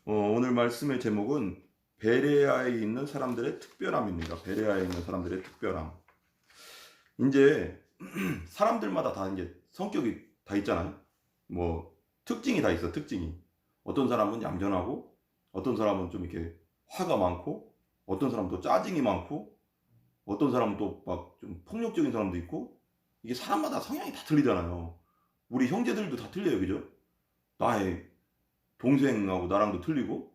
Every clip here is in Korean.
오늘 말씀의 제목은 베레아에 있는 사람들의 특별함입니다. 베레아에 있는 사람들의 특별함. 이제 사람들마다 다 이제 성격이 다 있잖아요. 뭐 특징이 다 있어. 특징이. 어떤 사람은 얌전하고, 어떤 사람은 좀 이렇게 화가 많고, 어떤 사람은 또 짜증이 많고, 어떤 사람은 또 막 좀 폭력적인 사람도 있고. 이게 사람마다 성향이 다 틀리잖아요. 우리 형제들도 다 틀려요, 그죠? 나의 동생하고 나랑도 틀리고.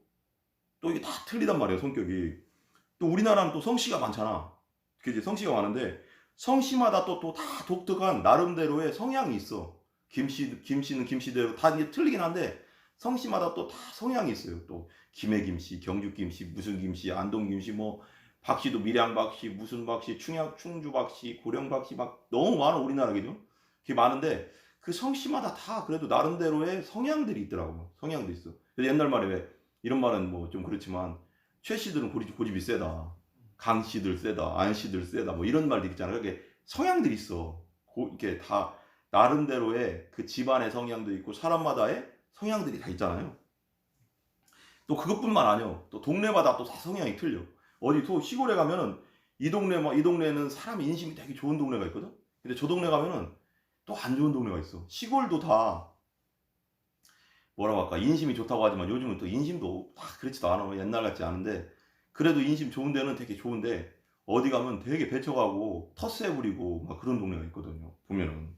또 이게 다 틀리단 말이에요, 성격이. 또 우리나라는 또 성씨가 많잖아. 그지? 성씨가 많은데 성씨마다 또 다 독특한 나름대로의 성향이 있어. 김씨는 김씨대로 다 이제 틀리긴 한데 성씨마다 또 다 성향이 있어요. 또 김해 김씨, 경주 김씨, 무슨 김씨, 안동 김씨, 뭐 박씨도 밀양 박씨, 무슨 박씨, 충주 박씨, 고령 박씨 막 너무 많아 우리나라 그죠? 그게 많은데 그 성씨마다 다 그래도 나름대로의 성향들이 있더라고. 성향도 있어. 그래서 옛날 말에 왜 이런 말은 뭐 좀 그렇지만 최 씨들은 고집이 세다. 강 씨들 세다. 안 씨들 세다. 뭐 이런 말들 있잖아요. 이게 성향들이 있어. 이렇게 다 나름대로의 그 집안의 성향도 있고 사람마다의 성향들이 다 있잖아요. 또 그것뿐만 아니요. 또 동네마다 또 다 성향이 틀려. 어디 또 시골에 가면은 이 동네는 사람 인심이 되게 좋은 동네가 있거든. 근데 저 동네 가면은 또 안 좋은 동네가 있어. 시골도 다 뭐라고 할까 인심이 좋다고 하지만 요즘은 또 인심도 다 그렇지도 않아. 옛날 같지 않은데 그래도 인심 좋은 데는 되게 좋은데 어디 가면 되게 배척하고 텃세 부리고 막 그런 동네가 있거든요. 보면은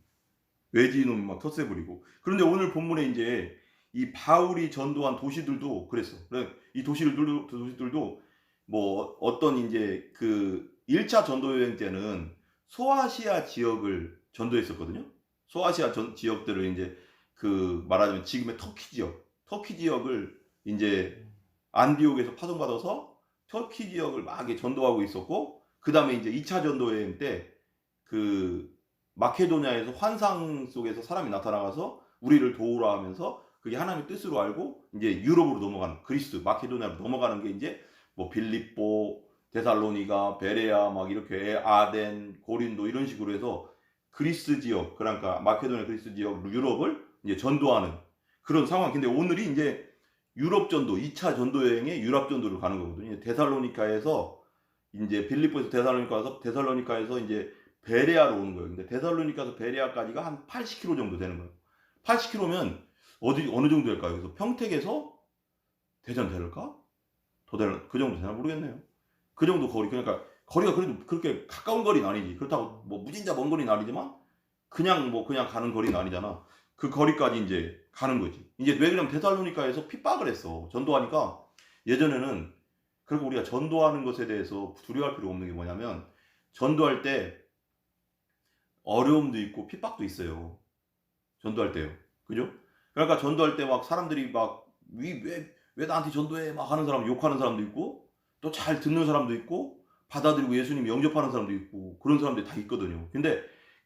외지 이놈이 막 텃세 부리고. 그런데 오늘 본문에 이제 이 바울이 전도한 도시들도 그랬어. 그래 이 도시들도 뭐 어떤 이제 그 1차 전도 여행 때는 소아시아 지역을 전도했었거든요. 소아시아 지역들을 이제 그 말하자면 지금의 터키 지역을 이제 안디옥에서 파송받아서 터키 지역을 막 전도하고 있었고, 그 다음에 이제 2차 전도 여행 때 그 마케도니아에서 환상 속에서 사람이 나타나서 우리를 도우라 하면서 그게 하나님의 뜻으로 알고 이제 유럽으로 넘어가는, 그리스 마케도니아로 넘어가는 게 이제 뭐 빌립보, 데살로니가, 베레아 막 이렇게 아덴, 고린도 이런 식으로 해서 그리스 지역, 그러니까 마케도니아 그리스 지역 유럽을 이제 전도하는 그런 상황. 근데 오늘이 이제 유럽 전도 2차 전도 여행에 유럽 전도를 가는 거거든요. 데살로니카에서 이제 빌립보에서 데살로니카에서 이제 베레아로 오는 거예요. 근데 데살로니카에서 베레아까지가 한 80km 정도 되는 거예요. 80km면 어느 정도 될까요? 그래서 평택에서 대전 될까? 더 되나? 그 정도 되나 모르겠네요. 그 정도 거리. 그러니까 거리가 그래도 그렇게 가까운 거리는 아니지. 그렇다고 뭐 무진자 먼 거리는 아니지만 그냥 가는 거리는 아니잖아. 그 거리까지 이제 가는 거지. 이제 왜 그러냐면 데살로니카에서 핍박을 했어. 전도하니까. 예전에는 그리고 우리가 전도하는 것에 대해서 두려워할 필요 없는 게 뭐냐면 전도할 때 어려움도 있고 핍박도 있어요. 전도할 때요. 그죠? 그러니까 전도할 때 막 사람들이 막 왜 나한테 전도해 막 하는 사람, 욕하는 사람도 있고 또 잘 듣는 사람도 있고 받아들이고 예수님 영접하는 사람도 있고 그런 사람들이 다 있거든요. 근데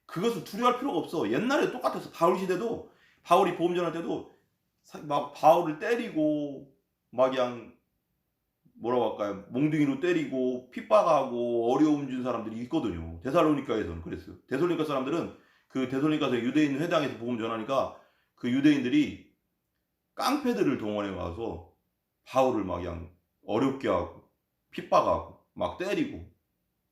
그것을 두려워할 필요가 없어. 옛날에 똑같았어. 바울 시대도 바울이 복음 전할 때도 막 바울을 때리고 막 그냥 뭐라고 할까요? 몽둥이로 때리고 핍박하고 어려움 준 사람들이 있거든요. 데살로니카에서는 그랬어요. 데살로니카 사람들은 그 데살로니카에서 유대인 회당에서 복음 전하니까 그 유대인들이 깡패들을 동원해 와서 바울을 막 그냥 어렵게 하고 핍박하고 막 때리고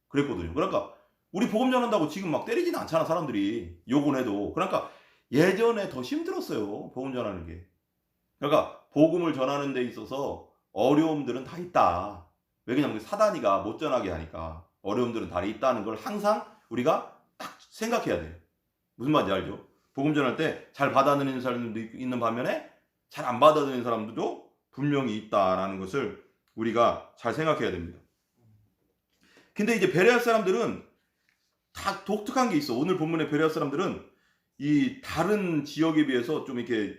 그랬거든요. 그러니까 우리 복음 전한다고 지금 막 때리지는 않잖아 사람들이 욕은 해도. 그러니까 예전에 더 힘들었어요 복음 전하는 게. 그러니까 복음을 전하는 데 있어서 어려움들은 다 있다. 왜냐면 사단이가 못 전하게 하니까 어려움들은 다 있다는 걸 항상 우리가 딱 생각해야 돼요. 무슨 말인지 알죠? 복음 전할 때 잘 받아들이는 사람들도 있는 반면에 잘 안 받아들이는 사람들도 분명히 있다라는 것을 우리가 잘 생각해야 됩니다. 근데 이제 베레아 사람들은 다 독특한 게 있어. 오늘 본문의 베레아 사람들은 이 다른 지역에 비해서 좀 이렇게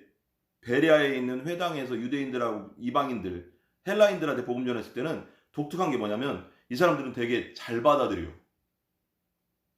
베레아에 있는 회당에서 유대인들하고 이방인들, 헬라인들한테 복음 전했을 때는 독특한 게 뭐냐면 이 사람들은 되게 잘 받아들여.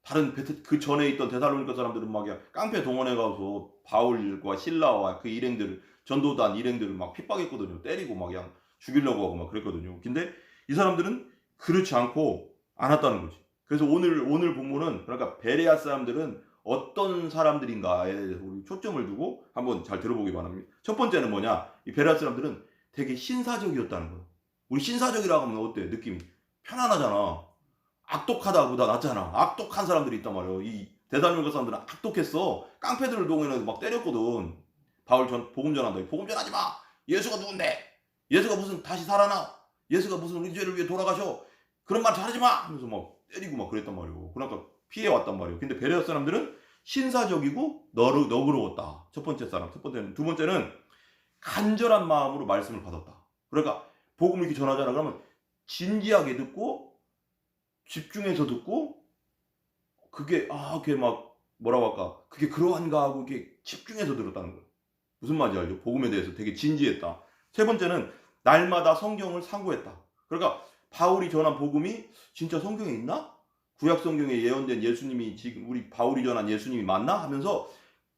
다른 그 전에 있던 데살로니가 사람들은 막 깡패 동원해 가서 바울과 신라와 그 일행들을 전도단 일행들을 막 핍박했거든요. 때리고 막 그냥 죽이려고 하고 막 그랬거든요. 근데 이 사람들은 그렇지 않고 않았다는 거지. 그래서 오늘 본문은 그러니까 베레아 사람들은 어떤 사람들인가에 대해서 우리 초점을 두고 한번 잘 들어보기 바랍니다. 첫 번째는 뭐냐? 이 베레아 사람들은 되게 신사적이었다는 거예요. 우리 신사적이라고 하면 어때? 느낌이 편안하잖아. 악독하다보다 낫잖아. 악독한 사람들이 있단 말이에요. 이 대살로니가 사람들은 악독했어. 깡패들을 동원해서 막 때렸거든. 바울 전 복음 전한다. 복음 전하지 마. 예수가 누군데? 예수가 무슨 다시 살아나? 예수가 무슨 우리 죄를 위해 돌아가셔? 그런 말 잘하지 마. 하면서 막 때리고 막 그랬단 말이에요. 그러니까 피해 왔단 말이에요. 근데 베레아 사람들은 신사적이고 너그러웠다. 첫 번째 사람. 첫 번째는. 두 번째는 간절한 마음으로 말씀을 받았다. 그러니까 복음을 이렇게 전하잖아. 그러면 진지하게 듣고 집중해서 듣고 그게 그게 막 뭐라고 할까? 그게 그러한가 하고 이렇게 집중해서 들었다는 거예요. 무슨 말인지 알죠? 복음에 대해서 되게 진지했다. 세 번째는 날마다 성경을 상고했다. 그러니까 바울이 전한 복음이 진짜 성경에 있나? 구약 성경에 예언된 예수님이 지금 우리 바울이 전한 예수님이 맞나? 하면서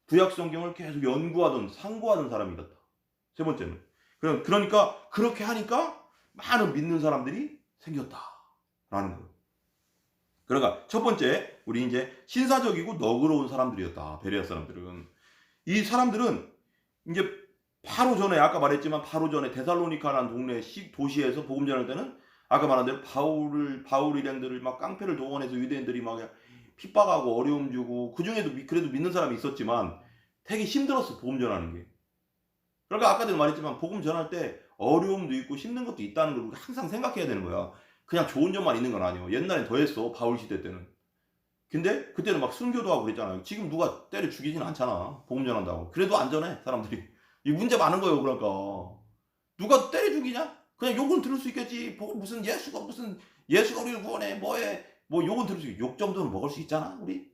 구약 성경을 계속 연구하던 상고하던 사람이 같다. 세 번째는. 그러니까 그렇게 하니까 많은 믿는 사람들이 생겼다라는 거예요. 그러니까 첫 번째 우리 이제 신사적이고 너그러운 사람들이었다. 베레아 사람들은. 이 사람들은 이제 바로 전에 아까 말했지만 바로 전에 데살로니카라는 동네 도시에서 복음 전할 때는 아까 말한 대로 바울 일행들을 막 깡패를 동원해서 유대인들이 막 핍박하고 어려움 주고 그 중에도 그래도 믿는 사람이 있었지만 되게 힘들었어 복음 전하는 게. 그러니까 아까도 말했지만 복음 전할 때 어려움도 있고 힘든 것도 있다는 걸 항상 생각해야 되는 거야. 그냥 좋은 점만 있는 건 아니에요. 옛날엔 더했어 바울 시대 때는. 근데 그때는 막 순교도 하고 그랬잖아요. 지금 누가 때려 죽이진 않잖아. 복음 전한다고. 그래도 안전해 사람들이. 이 문제 많은 거예요. 그러니까 누가 때려 죽이냐? 그냥 욕은 들을 수 있겠지. 무슨 예수가 우리를 구원해 뭐해 뭐 욕은 들을 수 있. 욕 정도는 먹을 수 있잖아 우리.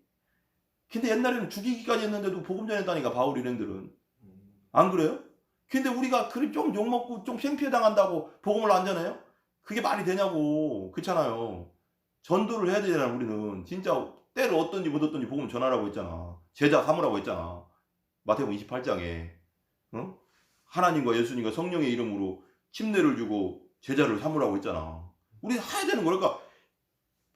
근데 옛날에는 죽이기까지 했는데도 복음 전했다니까 바울 일행들은. 안 그래요? 근데 우리가 그리 좀 욕먹고 좀 생피해 당한다고 복음을 안 전해요? 그게 말이 되냐고. 그렇잖아요. 전도를 해야 되잖아 우리는. 진짜 때를 얻든지 못 얻든지 복음 전하라고 했잖아. 제자 삼으라고 했잖아. 마태복음 28장에. 어? 하나님과 예수님과 성령의 이름으로 침례를 주고 제자를 삼으라고 했잖아. 우리 해야 되는 거야. 그러니까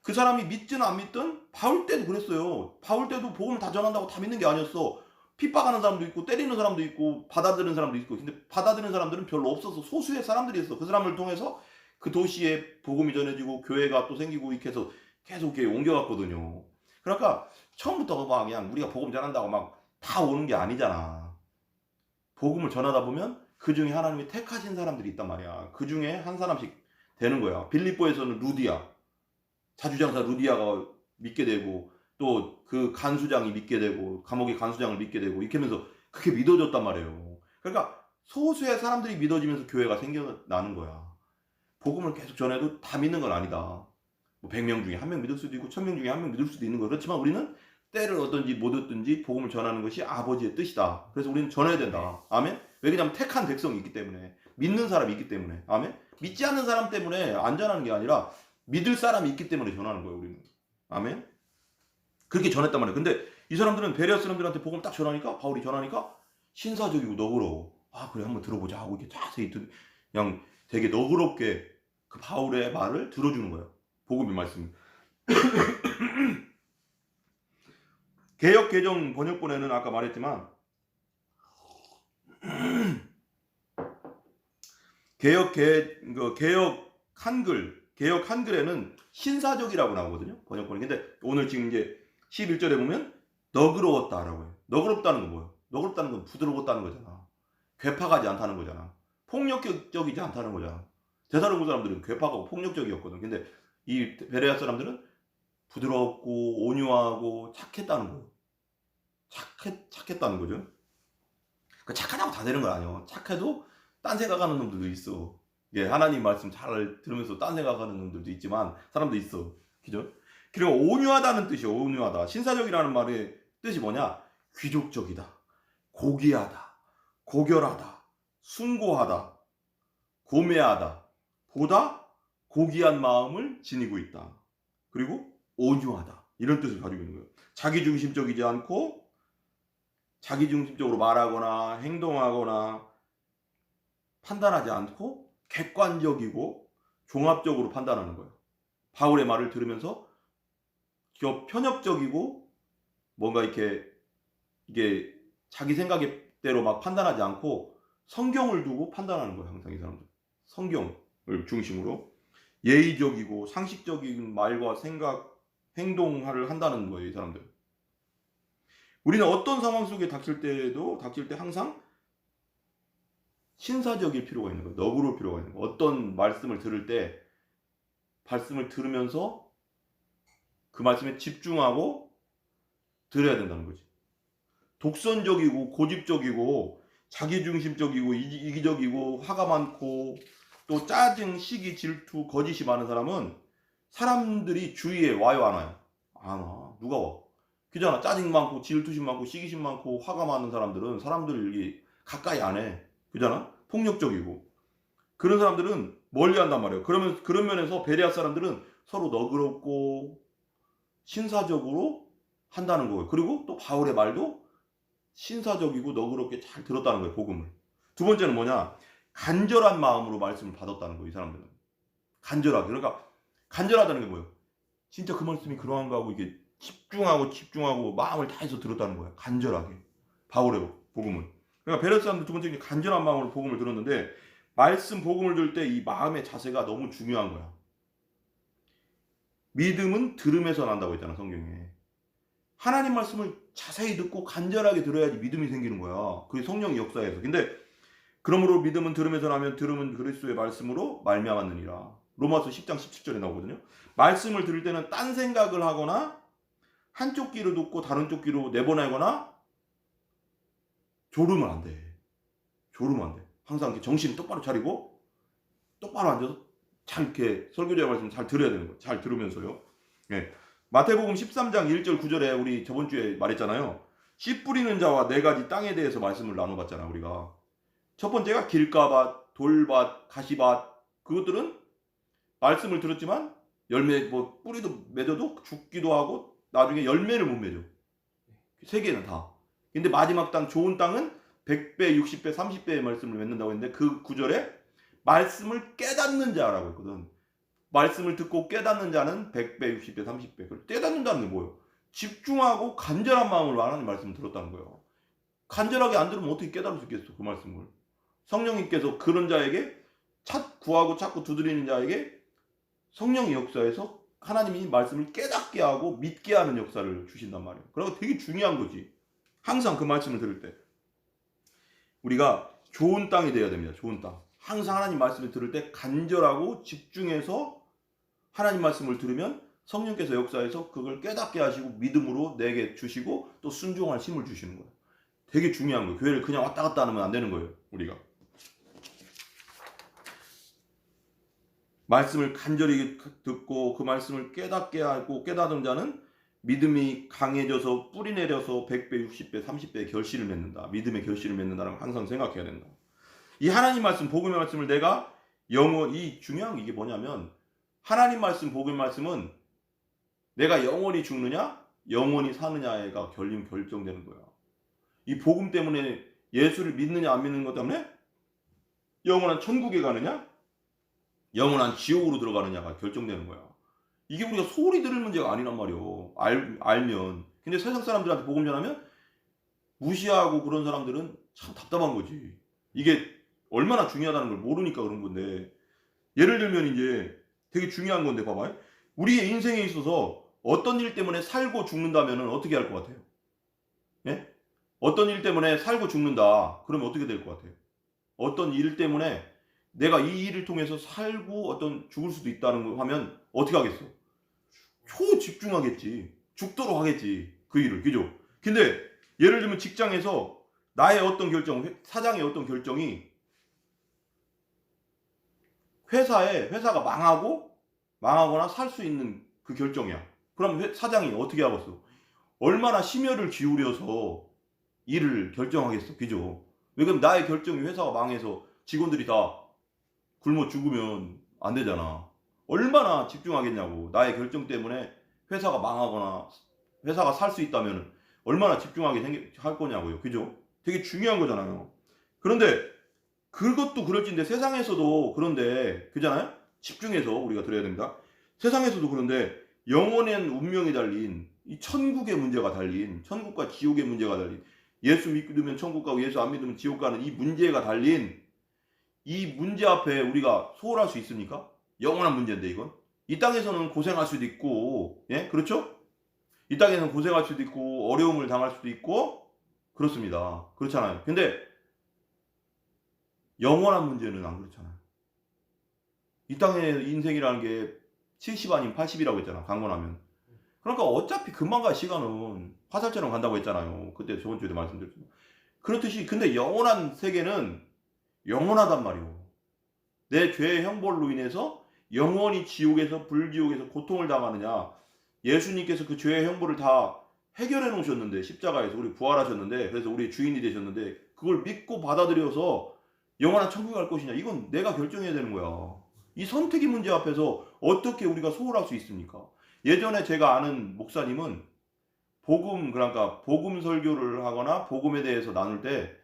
그 사람이 믿든 안 믿든 바울 때도 그랬어요. 바울 때도 복음을 다 전한다고 다 믿는 게 아니었어. 핍박하는 사람도 있고 때리는 사람도 있고 받아들이는 사람도 있고. 근데 받아들이는 사람들은 별로 없어서 소수의 사람들이었어. 그 사람을 통해서 그 도시에 복음이 전해지고 교회가 또 생기고 이렇게 해서 계속 이렇게 옮겨갔거든요. 그러니까 처음부터 막 그냥 우리가 복음 전한다고 막 다 오는 게 아니잖아. 복음을 전하다 보면 그 중에 하나님이 택하신 사람들이 있단 말이야. 그 중에 한 사람씩 되는 거야. 빌립보에서는 루디아, 자주장사 루디아가 믿게 되고 또 그 간수장이 믿게 되고 감옥의 간수장을 믿게 되고 이렇게 하면서 그게 믿어졌단 말이에요. 그러니까 소수의 사람들이 믿어지면서 교회가 생겨나는 거야. 복음을 계속 전해도 다 믿는 건 아니다. 뭐 100명 중에 1명 믿을 수도 있고 1000명 중에 1명 믿을 수도 있는 거. 그렇지만 우리는 때를 얻든지 못 얻든지 복음을 전하는 것이 아버지의 뜻이다. 그래서 우리는 전해야 된다. 아멘. 왜냐하면 택한 백성이 있기 때문에, 믿는 사람이 있기 때문에. 아멘. 믿지 않는 사람 때문에 안 전하는 게 아니라 믿을 사람이 있기 때문에 전하는 거예요. 우리는. 아멘. 그렇게 전했단 말이에요. 근데 이 사람들은 베레아 사람들한테 복음을 딱 전하니까, 바울이 전하니까 신사적이고 너그러워. 그래 한번 들어보자 하고 이렇게 자세히 그냥 되게 너그럽게 그 바울의 말을 들어주는 거예요. 복음의 말씀. 개역 개정 번역본에는 아까 말했지만 개역 한글에는 신사적이라고 나오거든요. 번역본에. 근데 오늘 지금 이제 11절에 보면 너그러웠다라고 해요. 너그럽다는 건 뭐예요? 너그럽다는 건 부드러웠다는 거잖아. 괴팍하지 않다는 거잖아. 폭력적이지 않다는 거잖아. 데살로니가 사람들은 괴팍하고 폭력적이었거든. 근데 이 베레아 사람들은 부드럽고 온유하고 착했다는 거예요. 착했다는 거죠. 착하다고 다 되는 건 아니에요. 착해도 딴 생각하는 놈들도 있어. 예, 하나님 말씀 잘 들으면서 딴 생각하는 놈들도 있지만 사람도 있어. 그죠? 그리고 온유하다는 뜻이요. 온유하다. 신사적이라는 말의 뜻이 뭐냐? 귀족적이다. 고귀하다. 고결하다. 숭고하다. 고매하다. 보다 고귀한 마음을 지니고 있다. 그리고 온유하다. 이런 뜻을 가지고 있는 거예요. 자기중심적이지 않고 자기중심적으로 말하거나 행동하거나 판단하지 않고 객관적이고 종합적으로 판단하는 거예요. 바울의 말을 들으면서 편협적이고 뭔가 이게 자기 생각대로 막 판단하지 않고 성경을 두고 판단하는 거예요. 항상 이 사람들. 성경을 중심으로 예의적이고 상식적인 말과 생각, 행동을 한다는 거예요. 이 사람들. 우리는 어떤 상황 속에 닥칠 때 항상 신사적일 필요가 있는 거예요. 너그러울 필요가 있는 거예요. 어떤 말씀을 들을 때 말씀을 들으면서 그 말씀에 집중하고 들어야 된다는 거지. 독선적이고 고집적이고 자기중심적이고 이기적이고 화가 많고 또 짜증, 시기, 질투, 거짓이 많은 사람은 사람들이 주위에 와요 안 와요? 안 와. 누가 와? 그잖아. 짜증 많고 질투심 많고 시기심 많고 화가 많은 사람들은 사람들이 가까이 안 해. 그잖아. 폭력적이고 그런 사람들은 멀리 한단 말이에요. 그러면 그런 면에서 베레아 사람들은 서로 너그럽고 신사적으로 한다는 거예요. 그리고 또 바울의 말도 신사적이고 너그럽게 잘 들었다는 거예요. 복음을. 두 번째는 뭐냐? 간절한 마음으로 말씀을 받았다는 거예요. 이 사람들은. 간절하게. 그러니까 간절하다는 게 뭐예요? 진짜 그 말씀이 그러한가 하고 이게 집중하고 마음을 다해서 들었다는 거예요. 간절하게. 바울의 복음을. 그러니까 베레아 사람들 두 번째는 간절한 마음으로 복음을 들었는데 말씀 복음을 들을 때 이 마음의 자세가 너무 중요한 거야. 믿음은 들음에서 난다고 했잖아, 성경에. 하나님 말씀을 자세히 듣고 간절하게 들어야지 믿음이 생기는 거야. 그게 성령의 역사에서. 근데 그러므로 믿음은 들음에서 나면 들음은 그리스도의 말씀으로 말미암았느니라. 로마서 10장 17절에 나오거든요. 말씀을 들을 때는 딴 생각을 하거나 한쪽 귀로 듣고 다른 쪽 귀로 내보내거나 졸으면 안 돼. 졸으면 안 돼. 항상 이렇게 정신 똑바로 차리고 똑바로 앉아서 잘 이렇게 설교자의 말씀 잘 들어야 되는 거예요. 잘 들으면서요. 네. 마태복음 13장 1절 9절에 우리 저번 주에 말했잖아요. 씨 뿌리는 자와 네 가지 땅에 대해서 말씀을 나눠봤잖아 우리가. 첫 번째가 길가밭, 돌밭, 가시밭. 그것들은 말씀을 들었지만 열매 뭐 뿌리도 맺어도 죽기도 하고 나중에 열매를 못 맺어. 세 개는 다. 근데 마지막 땅 좋은 땅은 100배, 60배, 30배의 말씀을 맺는다고 했는데 그 구절에 말씀을 깨닫는 자라고 했거든. 말씀을 듣고 깨닫는 자는 100배, 60배, 30배. 깨닫는다는 게 뭐예요? 집중하고 간절한 마음으로 하나님 말씀을 들었다는 거예요. 간절하게 안 들으면 어떻게 깨달을 수 있겠어, 그 말씀을. 성령님께서 그런 자에게 구하고 찾고 두드리는 자에게 성령의 역사에서 하나님이 말씀을 깨닫게 하고 믿게 하는 역사를 주신단 말이에요. 그러니까 되게 중요한 거지. 항상 그 말씀을 들을 때 우리가 좋은 땅이 되어야 됩니다. 좋은 땅. 항상 하나님 말씀을 들을 때 간절하고 집중해서 하나님 말씀을 들으면 성령께서 역사해서 그걸 깨닫게 하시고 믿음으로 내게 주시고 또 순종할 힘을 주시는 거예요. 되게 중요한 거예요. 교회를 그냥 왔다 갔다 하면 안 되는 거예요. 우리가. 말씀을 간절히 듣고 그 말씀을 깨닫게 하고 깨닫은 자는 믿음이 강해져서 뿌리 내려서 100배, 60배, 30배의 결실을 맺는다. 믿음의 결실을 맺는다는 걸 항상 생각해야 된다. 이 하나님 말씀, 복음의 말씀을 내가 영원히 중요한 게 이게 뭐냐면 하나님 말씀, 복음의 말씀은 내가 영원히 죽느냐, 영원히 사느냐가 결정되는 거야. 이 복음 때문에 예수를 믿느냐 안 믿는 것 때문에 영원한 천국에 가느냐, 영원한 지옥으로 들어가느냐가 결정되는 거야. 이게 우리가 소리 들을 문제가 아니란 말이요. 알면. 근데 세상 사람들한테 복음 전하면 무시하고 그런 사람들은 참 답답한 거지. 이게 얼마나 중요하다는 걸 모르니까 그런 건데. 예를 들면 이제 되게 중요한 건데 봐봐요. 우리의 인생에 있어서 어떤 일 때문에 살고 죽는다면 어떻게 할 것 같아요? 예? 어떤 일 때문에 살고 죽는다. 그러면 어떻게 될 것 같아요? 어떤 일 때문에 내가 이 일을 통해서 살고 어떤 죽을 수도 있다는 거 하면 어떻게 하겠어? 초집중하겠지. 죽도록 하겠지. 그 일을. 그죠? 근데 예를 들면 직장에서 나의 어떤 결정, 사장의 어떤 결정이 회사가 망하거나 살 수 있는 그 결정이야. 그럼 사장이 어떻게 하겠어? 얼마나 심혈을 기울여서 일을 결정하겠어. 그죠? 왜냐면 나의 결정이 회사가 망해서 직원들이 다 굶어 죽으면 안 되잖아. 얼마나 집중하겠냐고. 나의 결정 때문에 회사가 망하거나 회사가 살 수 있다면 얼마나 집중하게 할 거냐고요. 그죠? 되게 중요한 거잖아요. 그런데 그것도 그럴진데 세상에서도 그런데 그잖아요? 집중해서 우리가 들어야 됩니다. 세상에서도 그런데 영원한 운명이 달린 이 천국의 문제가 달린 천국과 지옥의 문제가 달린 예수 믿으면 천국 가고 예수 안 믿으면 지옥 가는 이 문제가 달린 이 문제 앞에 우리가 소홀할 수 있습니까? 영원한 문제인데 이건. 이 땅에서는 고생할 수도 있고, 예? 그렇죠? 이 땅에서는 고생할 수도 있고 어려움을 당할 수도 있고 그렇습니다. 그렇잖아요. 근데 영원한 문제는 안 그렇잖아요. 이 땅의 인생이라는 게 70 아니면 80이라고 했잖아. 강건하면. 그러니까 어차피 금방 갈 시간은 화살처럼 간다고 했잖아요. 그때 저번 주에도 말씀드렸지만. 그렇듯이 근데 영원한 세계는 영원하단 말이오. 내 죄의 형벌로 인해서 영원히 지옥에서 불지옥에서 고통을 당하느냐. 예수님께서 그 죄의 형벌을 다 해결해 놓으셨는데 십자가에서 우리 부활하셨는데 그래서 우리 주인이 되셨는데 그걸 믿고 받아들여서 영원한 천국에 갈 것이냐. 이건 내가 결정해야 되는 거야. 이 선택의 문제 앞에서 어떻게 우리가 소홀할 수 있습니까? 예전에 제가 아는 목사님은 그러니까 복음 설교를 하거나 복음에 대해서 나눌 때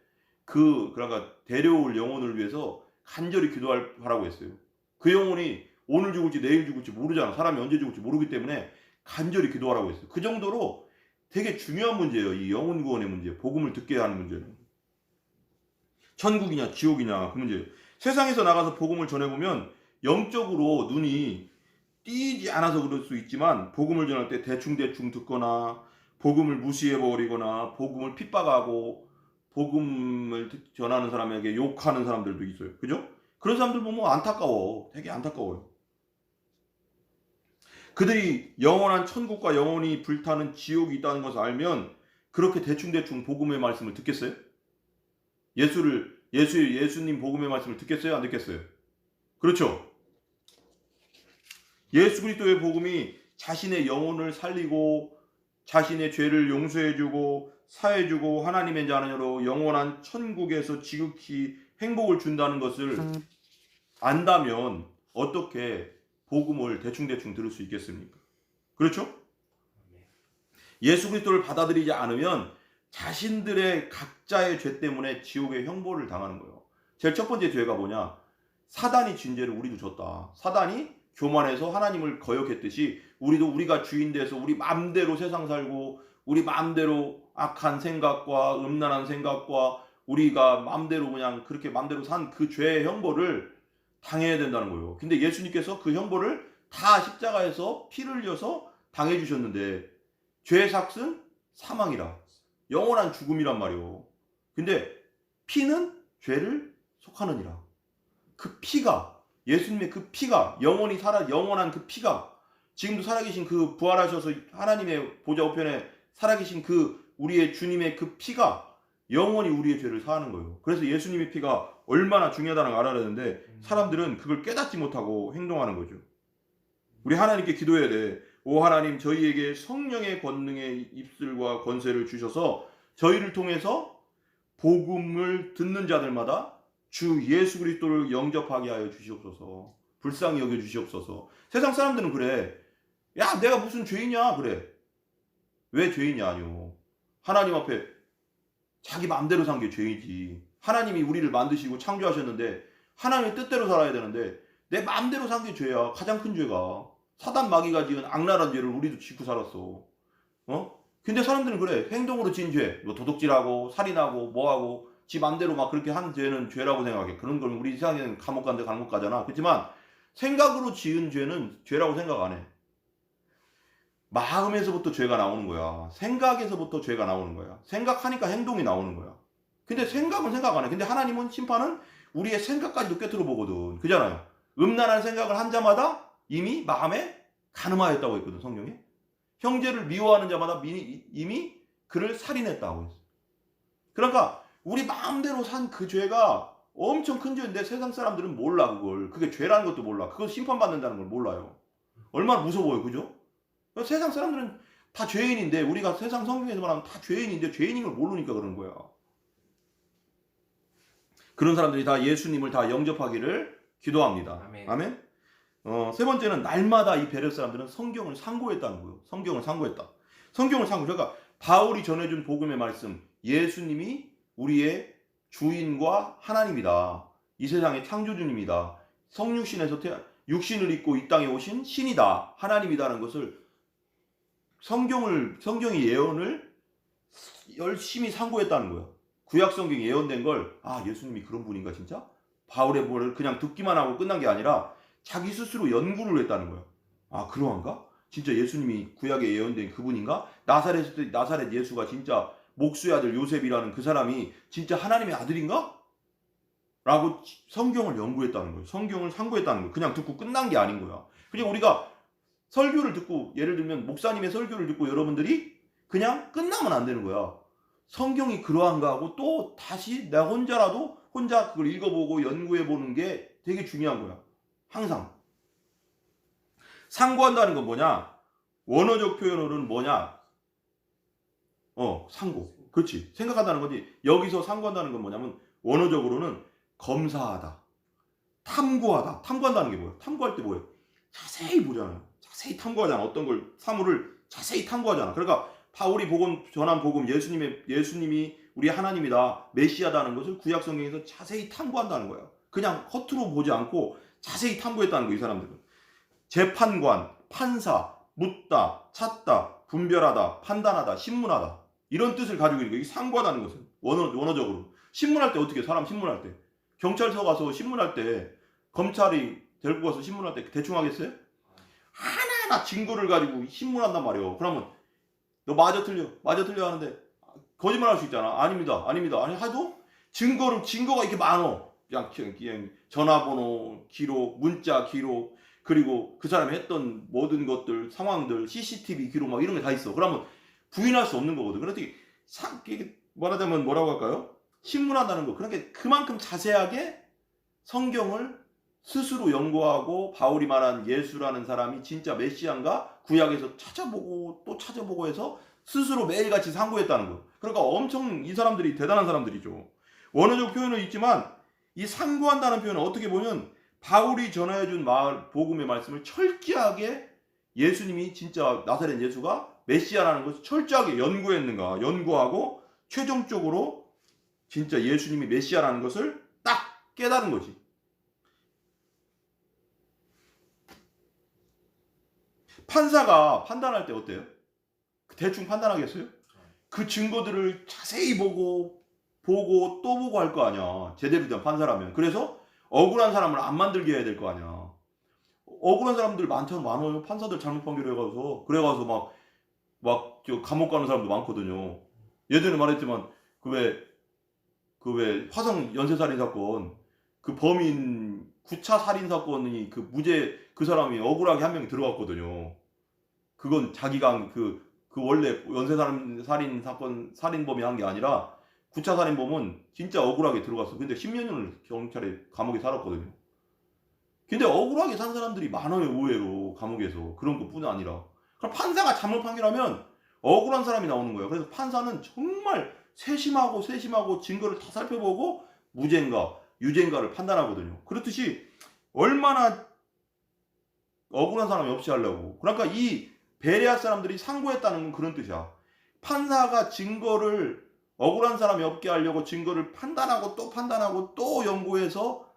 그러니까 데려올 영혼을 위해서 간절히 기도하라고 했어요. 그 영혼이 오늘 죽을지 내일 죽을지 모르잖아. 사람이 언제 죽을지 모르기 때문에 간절히 기도하라고 했어요. 그 정도로 되게 중요한 문제예요. 이 영혼 구원의 문제, 복음을 듣게 하는 문제는. 천국이냐 지옥이냐 그 문제. 세상에서 나가서 복음을 전해보면 영적으로 눈이 띄지 않아서 그럴 수 있지만 복음을 전할 때 대충 듣거나 복음을 무시해버리거나 복음을 핍박하고 복음을 전하는 사람에게 욕하는 사람들도 있어요. 그죠? 그런 사람들 보면 안타까워. 되게 안타까워요. 그들이 영원한 천국과 영원히 불타는 지옥이 있다는 것을 알면 그렇게 대충 복음의 말씀을 듣겠어요? 예수님 복음의 말씀을 듣겠어요? 안 듣겠어요? 그렇죠? 예수 그리스도의 복음이 자신의 영혼을 살리고 자신의 죄를 용서해주고 사해주고 하나님의 자녀로 영원한 천국에서 지극히 행복을 준다는 것을 안다면 어떻게 복음을 대충 들을 수 있겠습니까? 그렇죠? 예수 그리스도를 받아들이지 않으면 자신들의 각자의 죄 때문에 지옥의 형벌을 당하는 거예요. 제일 첫 번째 죄가 뭐냐? 사단이 진 죄를 우리도 졌다. 사단이 교만해서 하나님을 거역했듯이 우리도 우리가 주인 돼서 우리 마음대로 세상 살고 우리 마음대로 악한 생각과 음란한 생각과 우리가 마음대로 그냥 그렇게 마음대로 산 그 죄의 형벌을 당해야 된다는 거예요. 근데 예수님께서 그 형벌을 다 십자가에서 피를 흘려서 당해 주셨는데 죄의 삭은 사망이라 영원한 죽음이란 말이에요. 근데 피는 죄를 속하느니라. 그 피가 예수님의 그 피가 영원한 그 피가 지금도 살아계신 그 부활하셔서 하나님의 보좌 우편에 살아계신 그 우리의 주님의 그 피가 영원히 우리의 죄를 사하는 거예요. 그래서 예수님의 피가 얼마나 중요하다는 걸 알아야 되는데 사람들은 그걸 깨닫지 못하고 행동하는 거죠. 우리 하나님께 기도해야 돼. 오 하나님 저희에게 성령의 권능의 입술과 권세를 주셔서 저희를 통해서 복음을 듣는 자들마다 주 예수 그리스도를 영접하게 하여 주시옵소서. 불쌍히 여겨 주시옵소서. 세상 사람들은 그래. 야 내가 무슨 죄인이야 그래. 왜 죄인이 아니오. 하나님 앞에 자기 마음대로 산 게 죄이지. 하나님이 우리를 만드시고 창조하셨는데 하나님의 뜻대로 살아야 되는데 내 마음대로 산 게 죄야. 가장 큰 죄가. 사단 마귀가 지은 악랄한 죄를 우리도 짓고 살았어. 근데 사람들은 그래. 행동으로 지은 죄. 뭐 도둑질하고 살인하고 뭐하고 지 맘대로 막 그렇게 한 죄는 죄라고 생각해. 그런 걸 우리 세상에는 감옥 간데 감옥 가잖아. 그렇지만 생각으로 지은 죄는 죄라고 생각 안 해. 마음에서부터 죄가 나오는 거야. 생각에서부터 죄가 나오는 거야. 생각하니까 행동이 나오는 거야. 근데 생각은 생각 안 해. 근데 하나님은 심판은 우리의 생각까지도 꿰뚫어 보거든. 그잖아요. 음란한 생각을 한 자마다 이미 마음에 간음하였다고 했거든. 성경에. 형제를 미워하는 자마다 이미 그를 살인했다고 했어. 그러니까 우리 마음대로 산 그 죄가 엄청 큰 죄인데 세상 사람들은 몰라 그걸. 그게 죄라는 것도 몰라. 그거 심판받는다는 걸 몰라요. 얼마나 무서워요. 그죠? 세상 사람들은 다 죄인인데 우리가 세상 성경에서 말하면 다 죄인인데 죄인인 걸 모르니까 그러는 거야. 그런 사람들이 다 예수님을 다 영접하기를 기도합니다. 아멘. 아멘. 세 번째는 날마다 이 베레 사람들은 성경을 상고했다는 거예요. 성경을 상고했다. 그러니까 바울이 전해준 복음의 말씀, 예수님이 우리의 주인과 하나님이다. 이 세상의 창조주님이다. 성육신에서 육신을 입고 이 땅에 오신 신이다. 하나님이다라는 것을 성경의 예언을 열심히 상고했다는 거야. 구약 성경에 예언된 걸, 아, 예수님이 그런 분인가 진짜? 바울의 말을 그냥 듣기만 하고 끝난 게 아니라 자기 스스로 연구를 했다는 거야. 아, 그러한가? 진짜 예수님이 구약에 예언된 그분인가? 나사렛 예수가 진짜 목수의 아들 요셉이라는 그 사람이 진짜 하나님의 아들인가? 라고 성경을 연구했다는 거예요. 성경을 상고했다는 거예요. 그냥 듣고 끝난 게 아닌 거야. 그냥 우리가 설교를 듣고, 예를 들면 목사님의 설교를 듣고 여러분들이 그냥 끝나면 안 되는 거야. 성경이 그러한가 하고 또 다시 나 혼자라도 혼자 그걸 읽어보고 연구해보는 게 되게 중요한 거야. 항상. 상고한다는 건 뭐냐? 원어적 표현으로는 뭐냐? 상고. 그렇지. 생각한다는 거지. 여기서 상고한다는 건 뭐냐면 원어적으로는 검사하다, 탐구하다. 탐구한다는 게 뭐야? 탐구할 때 뭐예요? 자세히 보잖아요. 자세히 탐구하잖아. 어떤 걸, 사물을 자세히 탐구하잖아. 그러니까 바울이 전한 복음, 예수님이 우리 하나님이다, 메시아다는 것을 구약 성경에서 자세히 탐구한다는 거야. 그냥 허투루 보지 않고 자세히 탐구했다는 거야, 이 사람들은. 재판관, 판사, 묻다, 찾다, 분별하다, 판단하다, 신문하다, 이런 뜻을 가지고 있는 거야. 이게 상고하다는 것은 원어적으로. 신문할 때 어떻게 해? 사람 신문할 때 경찰서 가서 신문할 때, 검찰이 데리고 가서 신문할 때 대충 하겠어요? 하나하나 증거를 가지고 신문한단 말이에요. 그러면 너 맞아 틀려 하는데 거짓말할 수 있잖아. 아닙니다. 아니 하도 증거가 이렇게 많어. 그냥 전화번호 기록, 문자 기록, 그리고 그 사람이 했던 모든 것들, 상황들, CCTV 기록 막 이런 게 다 있어. 그러면 부인할 수 없는 거거든. 그런데 말하자면 뭐라고 할까요? 신문한다는 거. 그러니까 그만큼 자세하게 성경을 스스로 연구하고, 바울이 말한 예수라는 사람이 진짜 메시아인가 구약에서 찾아보고 또 찾아보고 해서 스스로 매일같이 상고했다는 거. 그러니까 엄청 이 사람들이 대단한 사람들이죠. 원어적 표현은 있지만 이 상고한다는 표현은 어떻게 보면 바울이 전해준 복음의 말씀을 철저하게, 예수님이 진짜 나사렛 예수가 메시아라는 것을 철저하게 연구하고 최종적으로 진짜 예수님이 메시아라는 것을 딱 깨달은 거지. 판사가 판단할 때 어때요? 대충 판단하겠어요? 그 증거들을 자세히 보고 또 보고 할 거 아니야. 제대로 된 판사라면. 그래서 억울한 사람을 안 만들게 해야 될 거 아니야. 억울한 사람들 많아요. 판사들 잘못 판결해가서. 그래가서 막 감옥 가는 사람도 많거든요. 예전에 말했지만 그 왜 화성 연쇄살인 사건, 그 범인 9차 살인 사건이 그 무죄, 그 사람이 억울하게 한 명이 들어갔거든요. 그건 자기가 그 원래 연쇄살인 사건 살인범이 한 게 아니라 9차 살인범은 진짜 억울하게 들어갔어. 근데 10몇 년을 경찰에 감옥에 살았거든요. 근데 억울하게 산 사람들이 많아요. 의외로 감옥에서. 그런 것뿐 아니라. 그럼 판사가 잘못 판결하면 억울한 사람이 나오는 거예요. 그래서 판사는 정말 세심하고 증거를 다 살펴보고 무죄인가 유죄인가를 판단하거든요. 그렇듯이 얼마나 억울한 사람이 없이 하려고. 그러니까 이 베레아 사람들이 상고했다는 건 그런 뜻이야. 판사가 증거를, 억울한 사람이 없게 하려고 증거를 판단하고 또 연구해서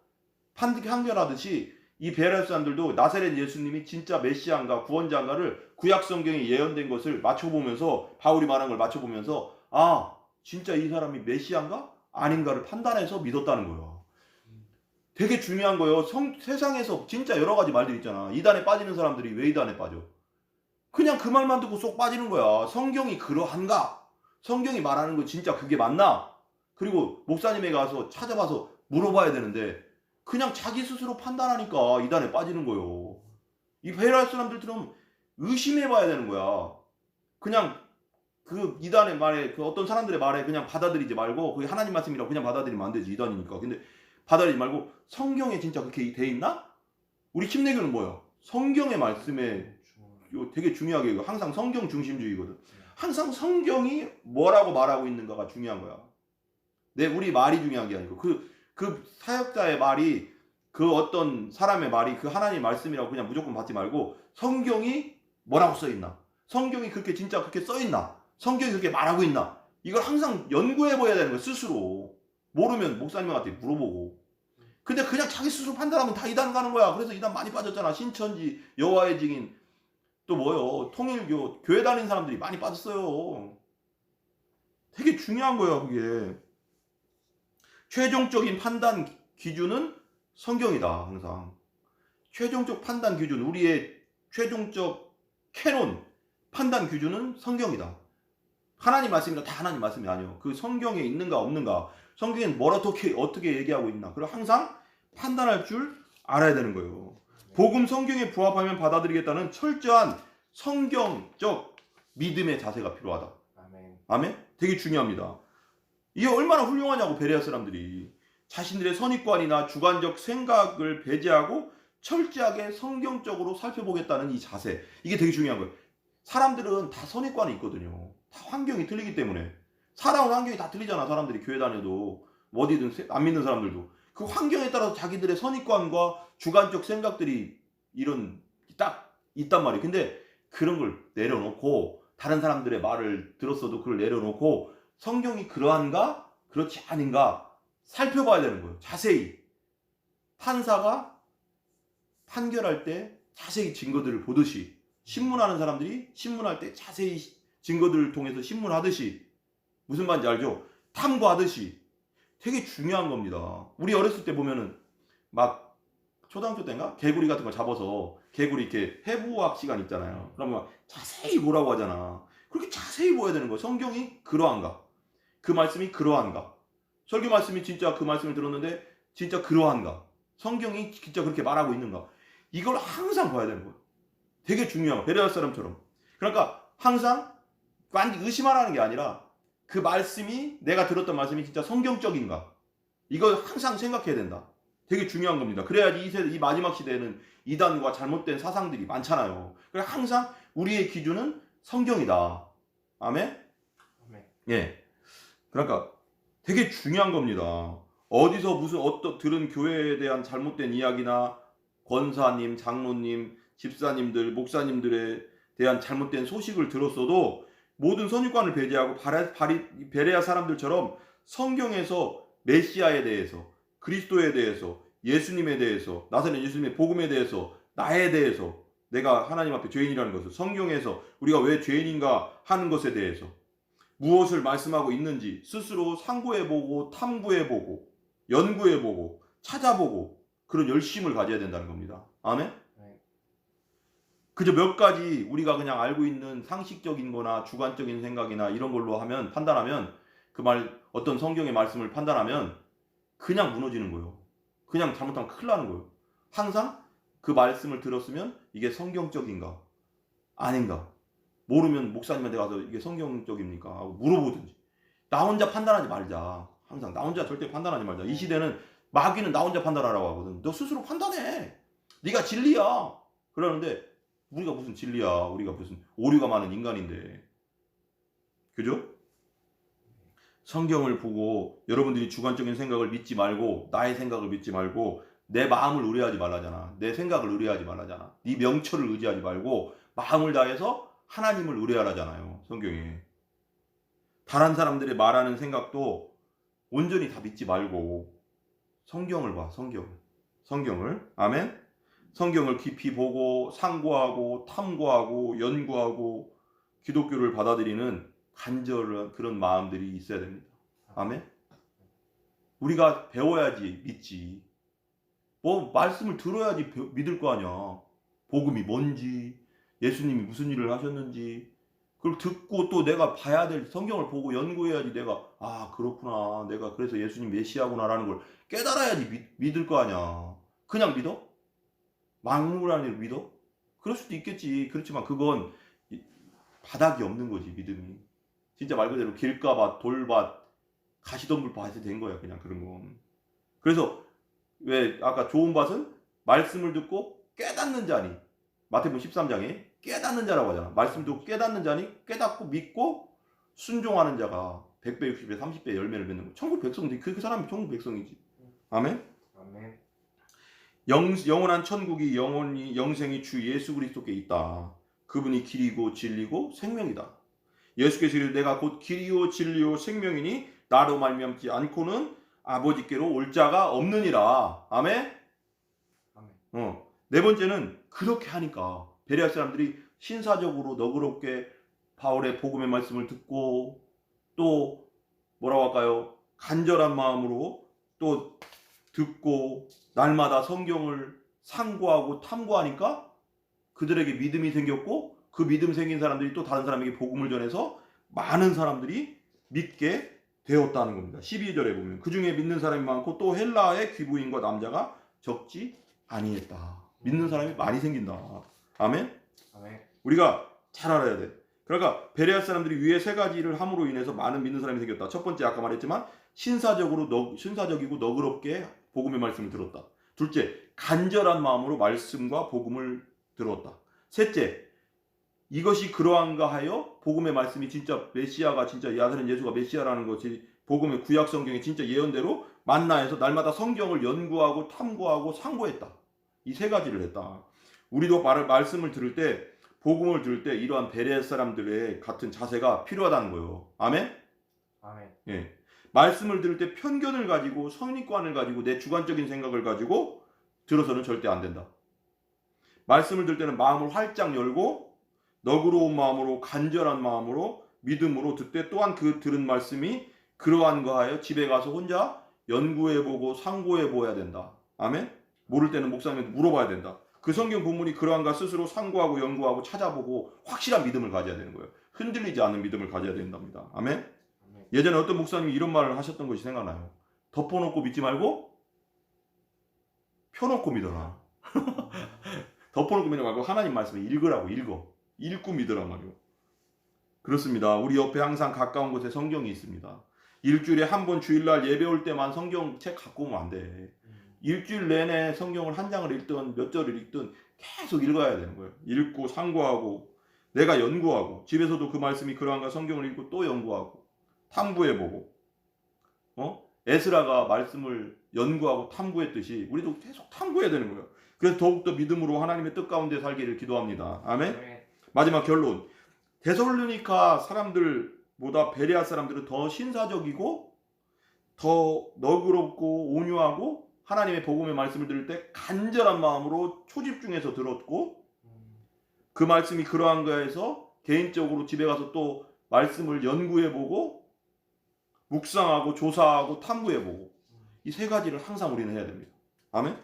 판결하듯이 이 베레아 사람들도 나사렛 예수님이 진짜 메시아인가 구원자인가를 구약 성경에 예언된 것을 맞춰보면서, 바울이 말한 걸 맞춰보면서, 아, 진짜 이 사람이 메시아인가 아닌가를 판단해서 믿었다는 거예요. 되게 중요한 거예요. 세상에서 진짜 여러 가지 말들 있잖아. 이단에 빠지는 사람들이 왜 이단에 빠져? 그냥 그 말만 듣고 쏙 빠지는 거야. 성경이 그러한가? 성경이 말하는 거 진짜 그게 맞나? 그리고 목사님에 가서 찾아봐서 물어봐야 되는데 그냥 자기 스스로 판단하니까 이단에 빠지는 거예요. 이 베레아 사람들처럼 의심해봐야 되는 거야. 그냥 그 이단의 말에, 그 어떤 사람들의 말에 그냥 받아들이지 말고, 그게 하나님 말씀이라고 그냥 받아들이면 안 되지, 이단이니까. 근데 받아들이지 말고 성경에 진짜 그렇게 돼 있나? 우리 침례교는 뭐야? 성경의 말씀에 되게 중요하게, 항상 성경 중심주의거든. 항상 성경이 뭐라고 말하고 있는가가 중요한 거야. 우리 말이 중요한 게 아니고 그 사역자의 말이, 그 어떤 사람의 말이 그 하나님 말씀이라고 그냥 무조건 받지 말고 성경이 뭐라고 써있나? 성경이 진짜 그렇게 써있나? 성경이 그렇게 말하고 있나? 이걸 항상 연구해봐야 되는 거야, 스스로. 모르면 목사님한테 물어보고. 근데 그냥 자기 스스로 판단하면 다 이단 가는 거야. 그래서 이단 많이 빠졌잖아. 신천지, 여호와의 증인, 또 통일교, 교회 다니는 사람들이 많이 빠졌어요. 되게 중요한 거예요, 그게. 최종적인 판단 기준은 성경이다, 항상. 최종적 판단 기준, 우리의 최종적 캐논, 판단 기준은 성경이다. 하나님 말씀이다, 다 하나님 말씀이 아니에요. 그 성경에 있는가 없는가, 성경엔 뭘 어떻게 얘기하고 있나, 그걸 항상 판단할 줄 알아야 되는 거예요. 복음 성경에 부합하면 받아들이겠다는 철저한 성경적 믿음의 자세가 필요하다. 아멘? 되게 중요합니다. 이게 얼마나 훌륭하냐고, 베레아 사람들이. 자신들의 선입관이나 주관적 생각을 배제하고 철저하게 성경적으로 살펴보겠다는 이 자세. 이게 되게 중요한 거예요. 사람들은 다 선입관이 있거든요. 다 환경이 틀리기 때문에. 살아온 환경이 다 틀리잖아. 사람들이 교회 다녀도 어디든 안 믿는 사람들도. 그 환경에 따라서 자기들의 선입관과 주관적 생각들이 딱 있단 말이에요. 근데 그런 걸 내려놓고, 다른 사람들의 말을 들었어도 그걸 내려놓고 성경이 그러한가 그렇지 아닌가 살펴봐야 되는 거예요. 자세히. 판사가 판결할 때 자세히 증거들을 보듯이, 신문하는 사람들이 신문할 때 자세히 증거들을 통해서 신문하듯이, 무슨 말인지 알죠? 탐구하듯이. 되게 중요한 겁니다. 우리 어렸을 때 보면은 막 초등학교 때인가 개구리 같은 거 잡아서, 개구리 이렇게 해부학 시간 있잖아요. 그러면 자세히 보라고 하잖아. 그렇게 자세히 보야 되는 거예요. 성경이 그러한가, 그 말씀이 그러한가, 설교 말씀이 진짜 그 말씀을 들었는데 진짜 그러한가, 성경이 진짜 그렇게 말하고 있는가, 이걸 항상 봐야 되는 거예요. 되게 중요한 거예요. 베레아 사람처럼. 그러니까 항상 완전 의심하라는 게 아니라 그 말씀이, 내가 들었던 말씀이 진짜 성경적인가, 이걸 항상 생각해야 된다. 되게 중요한 겁니다. 그래야지 이 마지막 시대에는 이단과 잘못된 사상들이 많잖아요. 그래서 항상 우리의 기준은 성경이다. 아멘? 예. 그러니까 되게 중요한 겁니다. 어디서 무슨 들은 교회에 대한 잘못된 이야기나 권사님, 장로님, 집사님들, 목사님들에 대한 잘못된 소식을 들었어도 모든 선입관을 배제하고 베레아 사람들처럼 성경에서 메시아에 대해서, 그리스도에 대해서, 예수님에 대해서, 나사렛 예수님의 복음에 대해서, 나에 대해서, 내가 하나님 앞에 죄인이라는 것을, 성경에서 우리가 왜 죄인인가 하는 것에 대해서 무엇을 말씀하고 있는지 스스로 상고해보고, 탐구해보고, 연구해보고, 찾아보고, 그런 열심을 가져야 된다는 겁니다. 아멘? 그저 몇 가지 우리가 그냥 알고 있는 상식적인 거나 주관적인 생각이나 이런 걸로 판단하면, 어떤 성경의 말씀을 판단하면 그냥 무너지는 거예요. 그냥 잘못하면 큰일 나는 거예요. 항상 그 말씀을 들었으면 이게 성경적인가 아닌가, 모르면 목사님한테 가서 이게 성경적입니까 하고 물어보든지. 나 혼자 판단하지 말자. 항상 나 혼자 절대 판단하지 말자. 이 시대는 마귀는 나 혼자 판단하라고 하거든. 너 스스로 판단해. 네가 진리야. 그러는데 우리가 무슨 진리야. 우리가 무슨 오류가 많은 인간인데. 그죠? 성경을 보고 여러분들이 주관적인 생각을 믿지 말고, 나의 생각을 믿지 말고, 내 마음을 의뢰하지 말라잖아. 내 생각을 의뢰하지 말라잖아. 네 명철을 의지하지 말고 마음을 다해서 하나님을 의뢰하라잖아요. 성경에. 다른 사람들이 말하는 생각도 온전히 다 믿지 말고 성경을 봐. 성경을. 아멘. 성경을 깊이 보고 상고하고 탐구하고 연구하고 기독교를 받아들이는 간절한 그런 마음들이 있어야 됩니다. 아멘. 우리가 배워야지 믿지. 말씀을 들어야지 믿을 거 아니야. 복음이 뭔지, 예수님이 무슨 일을 하셨는지, 그걸 듣고 또 내가 봐야 될, 성경을 보고 연구해야지 내가, 그렇구나, 내가 그래서 예수님 메시아구나라는 걸 깨달아야지 믿을 거 아니야. 그냥 믿어? 막무가내로 믿어? 그럴 수도 있겠지. 그렇지만 그건 바닥이 없는 거지, 믿음이. 진짜 말 그대로 길가밭, 돌밭, 가시덤불밭이 된 거야, 그냥 그런 건. 그래서 왜 아까 좋은 밭은 말씀을 듣고 깨닫는 자니, 마태복음 13장에 깨닫는 자라고 하잖아. 말씀 듣고 깨닫는 자니, 깨닫고 믿고 순종하는 자가 100배, 60배, 30배 열매를 맺는 거. 천국 백성이지. 그 사람이 천국 백성이지. 아멘. 아멘. 영원한 천국이 영원히 영생이 주 예수 그리스도께 있다. 그분이 길이고 진리고 생명이다. 예수께서 이르되 내가 곧 길이요 진리요 생명이니 나로 말미암지 않고는 아버지께로 올 자가 없느니라. 아멘. 네 번째는 그렇게 하니까 베레아 사람들이 신사적으로 너그럽게 바울의 복음의 말씀을 듣고 또 뭐라고 할까요? 간절한 마음으로 또 듣고 날마다 성경을 상고하고 탐구하니까 그들에게 믿음이 생겼고, 그 믿음 생긴 사람들이 또 다른 사람에게 복음을 전해서 많은 사람들이 믿게 되었다는 겁니다. 12절에 보면 그 중에 믿는 사람이 많고 또 헬라의 귀부인과 남자가 적지 아니했다. 믿는 사람이 많이 생긴다. 아멘? 아멘. 우리가 잘 알아야 돼. 그러니까 베레아 사람들이 위에 세 가지를 함으로 인해서 많은 믿는 사람이 생겼다. 첫 번째 아까 말했지만 신사적이고 너그럽게 복음의 말씀을 들었다. 둘째, 간절한 마음으로 말씀과 복음을 들었다. 셋째, 이것이 그러한가 하여 복음의 말씀이 진짜 메시아가 진짜 야사는 예수가 메시아라는 것이 복음의 구약 성경의 진짜 예언대로 만나해서 날마다 성경을 연구하고 탐구하고 상고했다. 이 세 가지를 했다. 우리도 말씀을 들을 때, 복음을 들을 때 이러한 베레아 사람들의 같은 자세가 필요하다는 거예요. 아멘? 아멘. 예. 말씀을 들을 때 편견을 가지고 선입관을 가지고 내 주관적인 생각을 가지고 들어서는 절대 안 된다. 말씀을 들을 때는 마음을 활짝 열고 너그러운 마음으로 간절한 마음으로 믿음으로 듣되 또한 그 들은 말씀이 그러한가 하여 집에 가서 혼자 연구해보고 상고해보아야 된다. 아멘? 모를 때는 목사님한테 물어봐야 된다. 그 성경 본문이 그러한가 스스로 상고하고 연구하고 찾아보고 확실한 믿음을 가져야 되는 거예요. 흔들리지 않는 믿음을 가져야 된답니다. 아멘? 예전에 어떤 목사님이 이런 말을 하셨던 것이 생각나요. 덮어놓고 믿지 말고 펴놓고 믿어라. 덮어놓고 믿지 말고 하나님 말씀을 읽으라고. 읽고 믿으란 말이에요. 그렇습니다. 우리 옆에 항상 가까운 곳에 성경이 있습니다. 일주일에 한 번 주일날 예배 올 때만 성경책 갖고 오면 안 돼. 일주일 내내 성경을 한 장을 읽든 몇 절을 읽든 계속 읽어야 되는 거예요. 읽고 상고하고 내가 연구하고 집에서도 그 말씀이 그러한가 성경을 읽고 또 연구하고 탐구해보고 에스라가 말씀을 연구하고 탐구했듯이 우리도 계속 탐구해야 되는 거예요. 그래서 더욱더 믿음으로 하나님의 뜻 가운데 살기를 기도합니다. 아멘? 네. 마지막 결론. 데살로니가 사람들보다 베레아 사람들은 더 신사적이고 더 너그럽고 온유하고 하나님의 복음의 말씀을 들을 때 간절한 마음으로 초집중해서 들었고 그 말씀이 그러한가 해서 개인적으로 집에 가서 또 말씀을 연구해보고 묵상하고 조사하고 탐구해보고 이 세 가지를 항상 우리는 해야 됩니다. 아멘?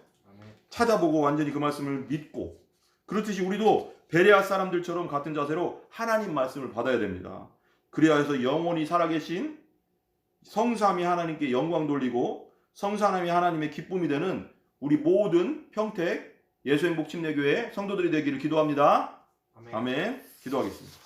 찾아보고 완전히 그 말씀을 믿고 그렇듯이 우리도 베레아 사람들처럼 같은 자세로 하나님 말씀을 받아야 됩니다. 그래야 해서 영원히 살아계신 성삼위 하나님께 영광 돌리고 성삼위 하나님의 기쁨이 되는 우리 모든 평택 예수행복 침례교회 성도들이 되기를 기도합니다. 아멘. 기도하겠습니다.